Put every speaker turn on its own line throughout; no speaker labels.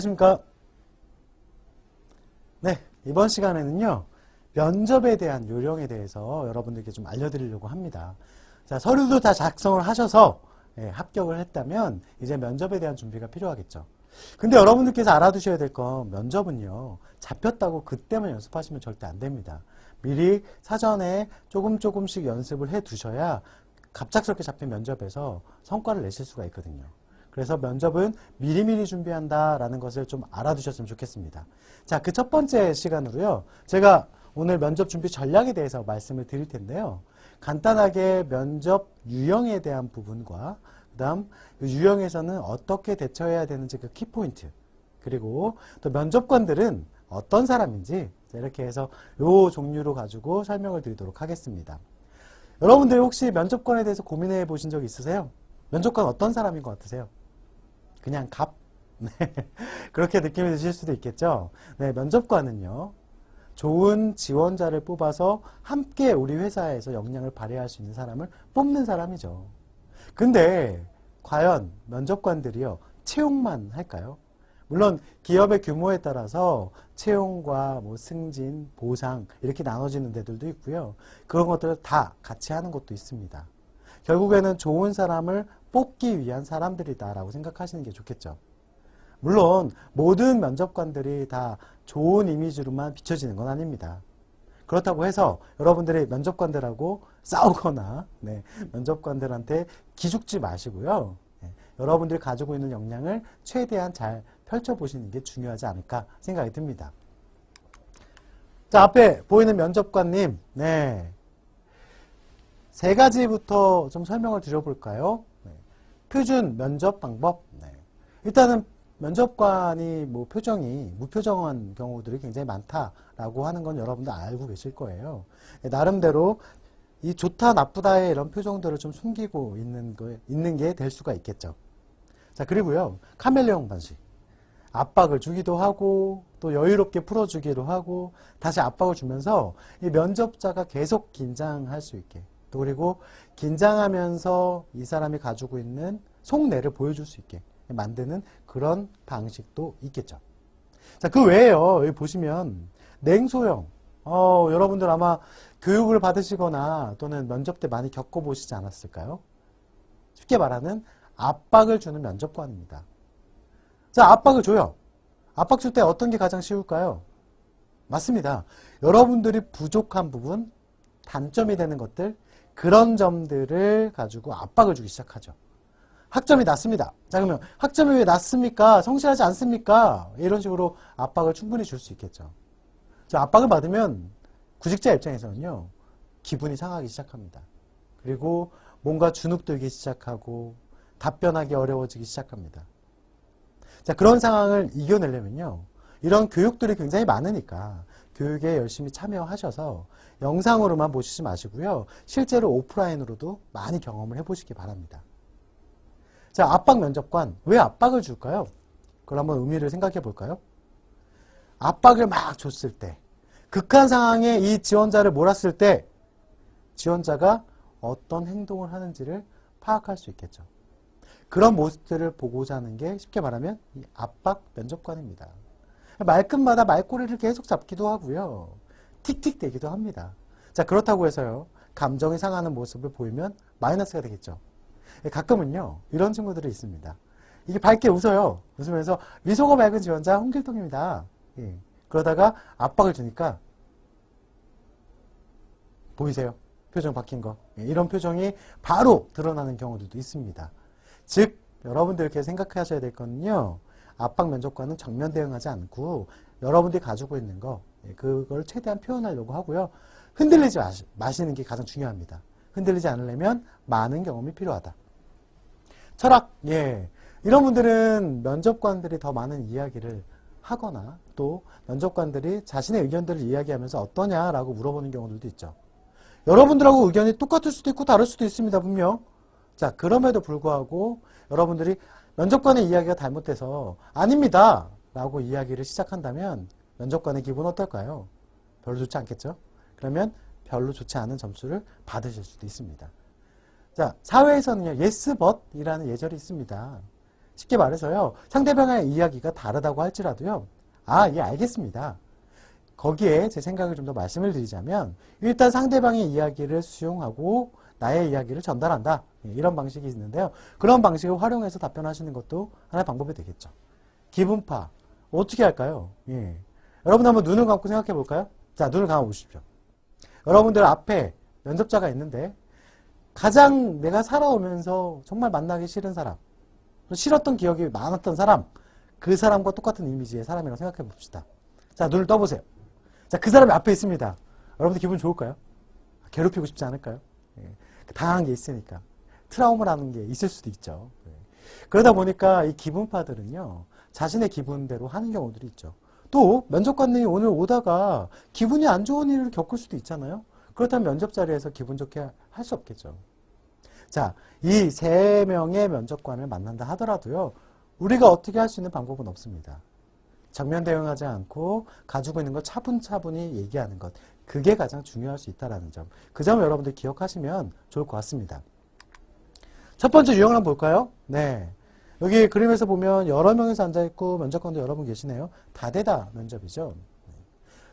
안녕하십니까. 네, 이번 시간에는요, 면접에 대한 요령에 대해서 여러분들께 좀 알려드리려고 합니다. 자, 서류도 다 작성을 하셔서 합격을 했다면 이제 면접에 대한 준비가 필요하겠죠. 근데 여러분들께서 알아두셔야 될 건 면접은요, 잡혔다고 그때만 연습하시면 절대 안 됩니다. 미리 사전에 조금씩 연습을 해 두셔야 갑작스럽게 잡힌 면접에서 성과를 내실 수가 있거든요. 그래서 면접은 미리미리 준비한다라는 것을 좀 알아두셨으면 좋겠습니다. 자, 그 첫 번째 시간으로요, 제가 오늘 면접 준비 전략에 대해서 말씀을 드릴 텐데요. 간단하게 면접 유형에 대한 부분과 그 다음 유형에서는 어떻게 대처해야 되는지 그 키포인트, 그리고 또 면접관들은 어떤 사람인지 이렇게 해서 요 종류로 가지고 설명을 드리도록 하겠습니다. 여러분들 혹시 면접관에 대해서 고민해 보신 적 있으세요? 면접관 어떤 사람인 것 같으세요? 그냥 갑? 네. 그렇게 느낌이 드실 수도 있겠죠? 네, 면접관은요, 좋은 지원자를 뽑아서 함께 우리 회사에서 역량을 발휘할 수 있는 사람을 뽑는 사람이죠. 근데 과연 면접관들이요, 채용만 할까요? 물론 기업의 규모에 따라서 채용과 뭐 승진, 보상 이렇게 나눠지는 데들도 있고요. 그런 것들을 다 같이 하는 것도 있습니다. 결국에는 좋은 사람을 뽑기 위한 사람들이다라고 생각하시는 게 좋겠죠. 물론 모든 면접관들이 다 좋은 이미지로만 비춰지는 건 아닙니다. 그렇다고 해서 여러분들이 면접관들하고 싸우거나 면접관들한테 기죽지 마시고요. 여러분들이 가지고 있는 역량을 최대한 잘 펼쳐보시는 게 중요하지 않을까 생각이 듭니다. 자, 앞에 보이는 면접관님, 세 가지부터 좀 설명을 드려볼까요? 표준 면접 방법. 일단은 면접관이 뭐 표정이 무표정한 경우들이 굉장히 많다라고 하는 건 여러분들 알고 계실 거예요. 나름대로 이 좋다 나쁘다의 이런 표정들을 좀 숨기고 있는 게 될 수가 있겠죠. 자, 그리고요, 카멜레온 방식. 압박을 주기도 하고 또 여유롭게 풀어주기도 하고 다시 압박을 주면서 이 면접자가 계속 긴장할 수 있게, 또 그리고 긴장하면서 이 사람이 가지고 있는 속내를 보여줄 수 있게 만드는 그런 방식도 있겠죠. 자, 그 외에요, 여기 보시면 냉소형, 여러분들 아마 교육을 받으시거나 또는 면접 때 많이 겪어보시지 않았을까요? 쉽게 말하는 압박을 주는 면접관입니다. 자, 압박을 줘요. 압박 줄 때 어떤 게 가장 쉬울까요? 맞습니다. 여러분들이 부족한 부분, 단점이 되는 것들, 그런 점들을 가지고 압박을 주기 시작하죠. 학점이 낮습니다. 자, 그러면 학점이 왜 낮습니까? 성실하지 않습니까? 이런 식으로 압박을 충분히 줄 수 있겠죠. 자, 압박을 받으면 구직자 입장에서는요, 기분이 상하기 시작합니다. 그리고 뭔가 주눅들기 시작하고 답변하기 어려워지기 시작합니다. 자, 그런 상황을 이겨내려면요, 이런 교육들이 굉장히 많으니까 교육에 열심히 참여하셔서 영상으로만 보시지 마시고요, 실제로 오프라인으로도 많이 경험을 해보시기 바랍니다. 자, 압박 면접관, 왜 압박을 줄까요? 그걸 한번 의미를 생각해 볼까요? 압박을 막 줬을 때, 극한 상황에 이 지원자를 몰았을 때 지원자가 어떤 행동을 하는지를 파악할 수 있겠죠. 그런 모습들을 보고자 하는 게 쉽게 말하면 이 압박 면접관입니다. 말끝마다 말꼬리를 계속 잡기도 하고요, 틱틱대기도 합니다. 자, 그렇다고 해서요, 감정이 상하는 모습을 보이면 마이너스가 되겠죠. 가끔은요, 이런 친구들이 있습니다. 이게 밝게 웃어요. 웃으면서 미소가 맑은 지원자 홍길동입니다. 그러다가 압박을 주니까 보이세요? 표정 바뀐 거. 이런 표정이 바로 드러나는 경우들도 있습니다. 즉, 여러분들께 생각하셔야 될 거는요, 압박 면접관은 정면 대응하지 않고 여러분들이 가지고 있는 거, 그걸 최대한 표현하려고 하고요, 흔들리지 마시는 게 가장 중요합니다. 흔들리지 않으려면 많은 경험이 필요하다. 철학, 이런 분들은 면접관들이 더 많은 이야기를 하거나 또 면접관들이 자신의 의견들을 이야기하면서 어떠냐라고 물어보는 경우들도 있죠. 여러분들하고 의견이 똑같을 수도 있고 다를 수도 있습니다, 분명. 자, 그럼에도 불구하고 여러분들이 면접관의 이야기가 잘못돼서 아닙니다 라고 이야기를 시작한다면 면접관의 기분은 어떨까요? 별로 좋지 않겠죠? 그러면 별로 좋지 않은 점수를 받으실 수도 있습니다. 자, 사회에서는요, yes but 이라는 예절이 있습니다. 쉽게 말해서요. 상대방의 이야기가 다르다고 할지라도요. 예, 알겠습니다. 거기에 제 생각을 좀 더 말씀을 드리자면 일단 상대방의 이야기를 수용하고 나의 이야기를 전달한다. 이런 방식이 있는데요. 그런 방식을 활용해서 답변하시는 것도 하나의 방법이 되겠죠. 기분파. 어떻게 할까요? 예. 여러분 한번 눈을 감고 생각해 볼까요? 자, 눈을 감아 보십시오. 여러분들 앞에 면접자가 있는데 가장 내가 살아오면서 정말 만나기 싫은 사람, 싫었던 기억이 많았던 사람, 그 사람과 똑같은 이미지의 사람이라고 생각해 봅시다. 자, 눈을 떠보세요. 자, 그 사람이 앞에 있습니다. 여러분들 기분 좋을까요? 괴롭히고 싶지 않을까요? 예. 당한 게 있으니까. 트라우마라는 게 있을 수도 있죠. 예. 그러다 보니까 이 기분파들은요, 자신의 기분대로 하는 경우들이 있죠. 또 면접관님이 오늘 오다가 기분이 안 좋은 일을 겪을 수도 있잖아요. 그렇다면 면접 자리에서 기분 좋게 할 수 없겠죠. 자, 이 3명의 면접관을 만난다 하더라도요. 우리가 어떻게 할 수 있는 방법은 없습니다. 정면 대응하지 않고 가지고 있는 걸 차분차분히 얘기하는 것. 그게 가장 중요할 수 있다는 점. 그 점을 여러분들 기억하시면 좋을 것 같습니다. 첫 번째 유형을 한번 볼까요? 네. 여기 그림에서 보면 여러 명이서 앉아있고 면접관도 여러 분 계시네요. 다대다 면접이죠.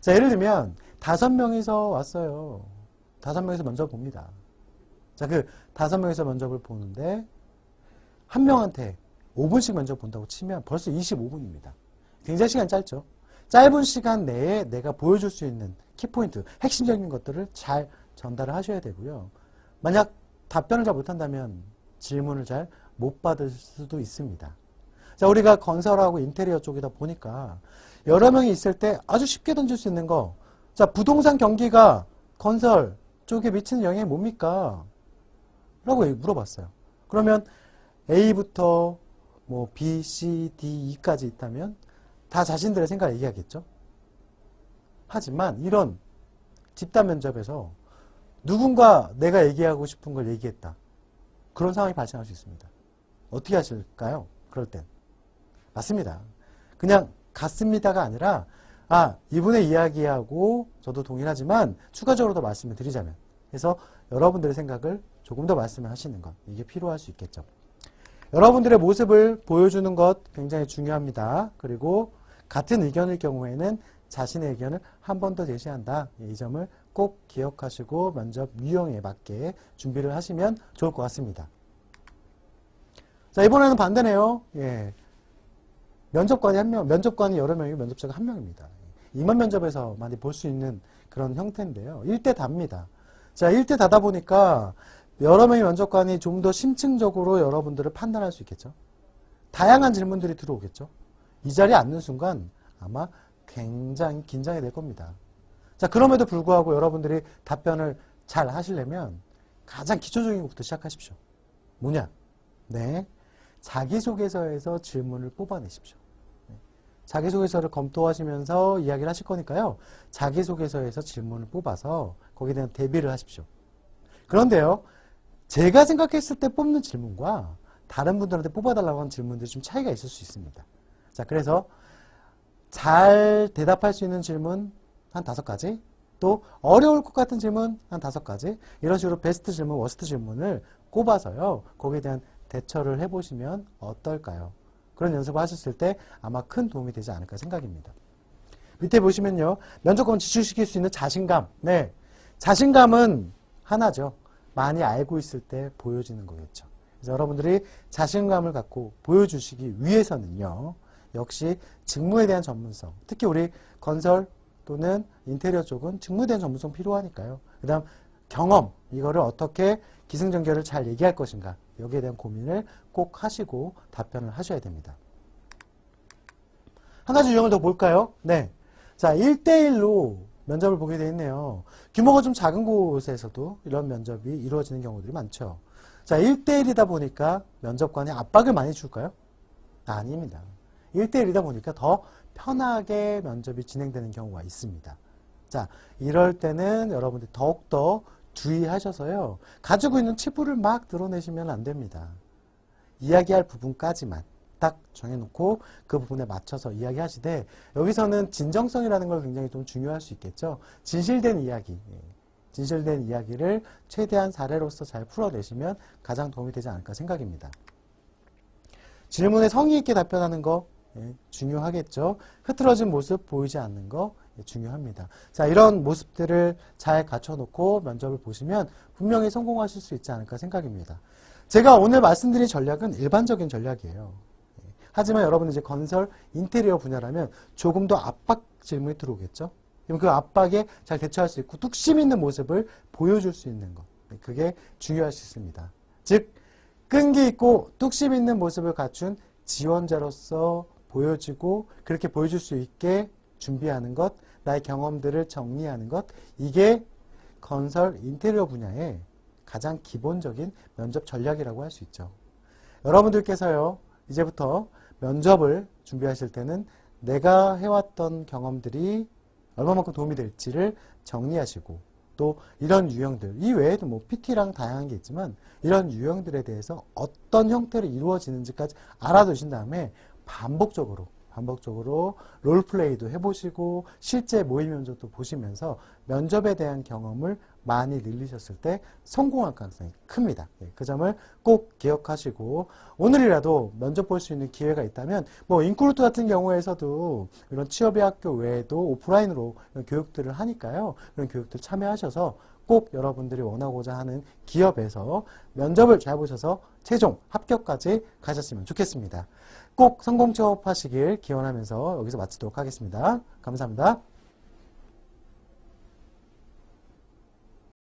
자, 예를 들면 5명이서 왔어요. 5명이서 면접 봅니다. 자, 그 5명이서 면접을 보는데 한 명한테 5분씩 면접 본다고 치면 벌써 25분입니다. 굉장히 시간이 짧죠. 짧은 시간 내에 내가 보여줄 수 있는 키포인트, 핵심적인 것들을 잘 전달을 하셔야 되고요. 만약 답변을 잘 못한다면 질문을 잘 못 받을 수도 있습니다. 자, 우리가 건설하고 인테리어 쪽이다 보니까 여러 명이 있을 때 아주 쉽게 던질 수 있는 거. 자, 부동산 경기가 건설 쪽에 미치는 영향이 뭡니까? 라고 물어봤어요. 그러면 A부터 뭐 B, C, D, E까지 있다면 다 자신들의 생각을 얘기하겠죠. 하지만 이런 집단 면접에서 누군가 내가 얘기하고 싶은 걸 얘기했다. 그런 상황이 발생할 수 있습니다. 어떻게 하실까요? 그럴 땐. 맞습니다. 그냥 같습니다가 아니라 이분의 이야기하고 저도 동일하지만 추가적으로 더 말씀을 드리자면 그래서 여러분들의 생각을 조금 더 말씀을 하시는 것. 이게 필요할 수 있겠죠. 여러분들의 모습을 보여주는 것 굉장히 중요합니다. 그리고 같은 의견일 경우에는 자신의 의견을 한 번 더 제시한다. 이 점을 꼭 기억하시고 면접 유형에 맞게 준비를 하시면 좋을 것 같습니다. 자, 이번에는 반대네요. 예. 면접관이 1명, 면접관이 여러 명이고 면접자가 1명입니다. 임원 면접에서 많이 볼 수 있는 그런 형태인데요. 1대 답니다. 자, 1대 다다 보니까 여러 명의 면접관이 좀 더 심층적으로 여러분들을 판단할 수 있겠죠. 다양한 질문들이 들어오겠죠. 이 자리에 앉는 순간 아마 굉장히 긴장이 될 겁니다. 자, 그럼에도 불구하고 여러분들이 답변을 잘 하시려면 가장 기초적인 것부터 시작하십시오. 뭐냐? 네. 자기소개서에서 질문을 뽑아내십시오. 자기소개서를 검토하시면서 이야기를 하실 거니까요. 자기소개서에서 질문을 뽑아서 거기에 대한 대비를 하십시오. 그런데요. 제가 생각했을 때 뽑는 질문과 다른 분들한테 뽑아달라고 하는 질문들이 좀 차이가 있을 수 있습니다. 자, 그래서 잘 대답할 수 있는 질문 한 5가지, 또 어려울 것 같은 질문 한 5가지, 이런 식으로 베스트 질문, 워스트 질문을 꼽아서요. 거기에 대한 대처를 해보시면 어떨까요? 그런 연습을 하셨을 때 아마 큰 도움이 되지 않을까 생각입니다. 밑에 보시면요. 면접관 지출시킬 수 있는 자신감. 네. 자신감은 하나죠. 많이 알고 있을 때 보여지는 거겠죠. 그래서 여러분들이 자신감을 갖고 보여주시기 위해서는요. 역시 직무에 대한 전문성. 특히 우리 건설 또는 인테리어 쪽은 직무에 대한 전문성 필요하니까요. 그 다음 경험. 이거를 어떻게 기승전결을 잘 얘기할 것인가. 여기에 대한 고민을 꼭 하시고 답변을 하셔야 됩니다. 한 가지 유형을 더 볼까요? 네. 자, 1대1로 면접을 보게 되어 있네요. 규모가 좀 작은 곳에서도 이런 면접이 이루어지는 경우들이 많죠. 자, 1대1이다 보니까 면접관이 압박을 많이 줄까요? 아닙니다. 1대1이다 보니까 더 편하게 면접이 진행되는 경우가 있습니다. 자, 이럴 때는 여러분들이 더욱더 주의하셔서요. 가지고 있는 치부를 막 드러내시면 안 됩니다. 이야기할 부분까지만 딱 정해놓고 그 부분에 맞춰서 이야기하시되 여기서는 진정성이라는 걸 굉장히 좀 중요할 수 있겠죠. 진실된 이야기, 진실된 이야기를 최대한 사례로서 잘 풀어내시면 가장 도움이 되지 않을까 생각입니다. 질문에 성의 있게 답변하는 거 중요하겠죠. 흐트러진 모습 보이지 않는 거 중요합니다. 자, 이런 모습들을 잘 갖춰놓고 면접을 보시면 분명히 성공하실 수 있지 않을까 생각입니다. 제가 오늘 말씀드린 전략은 일반적인 전략이에요. 하지만 여러분 이제 건설 인테리어 분야라면 조금 더 압박 질문이 들어오겠죠. 그럼 그 압박에 잘 대처할 수 있고 뚝심 있는 모습을 보여줄 수 있는 것. 그게 중요할 수 있습니다. 즉 끈기 있고 뚝심 있는 모습을 갖춘 지원자로서 보여지고 그렇게 보여줄 수 있게 준비하는 것, 나의 경험들을 정리하는 것, 이게 건설 인테리어 분야의 가장 기본적인 면접 전략이라고 할 수 있죠. 여러분들께서요, 이제부터 면접을 준비하실 때는 내가 해왔던 경험들이 얼마만큼 도움이 될지를 정리하시고 또 이런 유형들, 이 외에도 뭐 PT랑 다양한 게 있지만 이런 유형들에 대해서 어떤 형태로 이루어지는지까지 알아두신 다음에 반복적으로 롤플레이도 해보시고 실제 모의 면접도 보시면서 면접에 대한 경험을 많이 늘리셨을 때 성공할 가능성이 큽니다. 그 점을 꼭 기억하시고 오늘이라도 면접 볼 수 있는 기회가 있다면 뭐 인크루트 같은 경우에서도 이런 취업의 학교 외에도 오프라인으로 교육들을 하니까요. 그런 교육들 참여하셔서 꼭 여러분들이 원하고자 하는 기업에서 면접을 잘 보셔서 최종 합격까지 가셨으면 좋겠습니다. 꼭 성공 취업하시길 기원하면서 여기서 마치도록 하겠습니다. 감사합니다.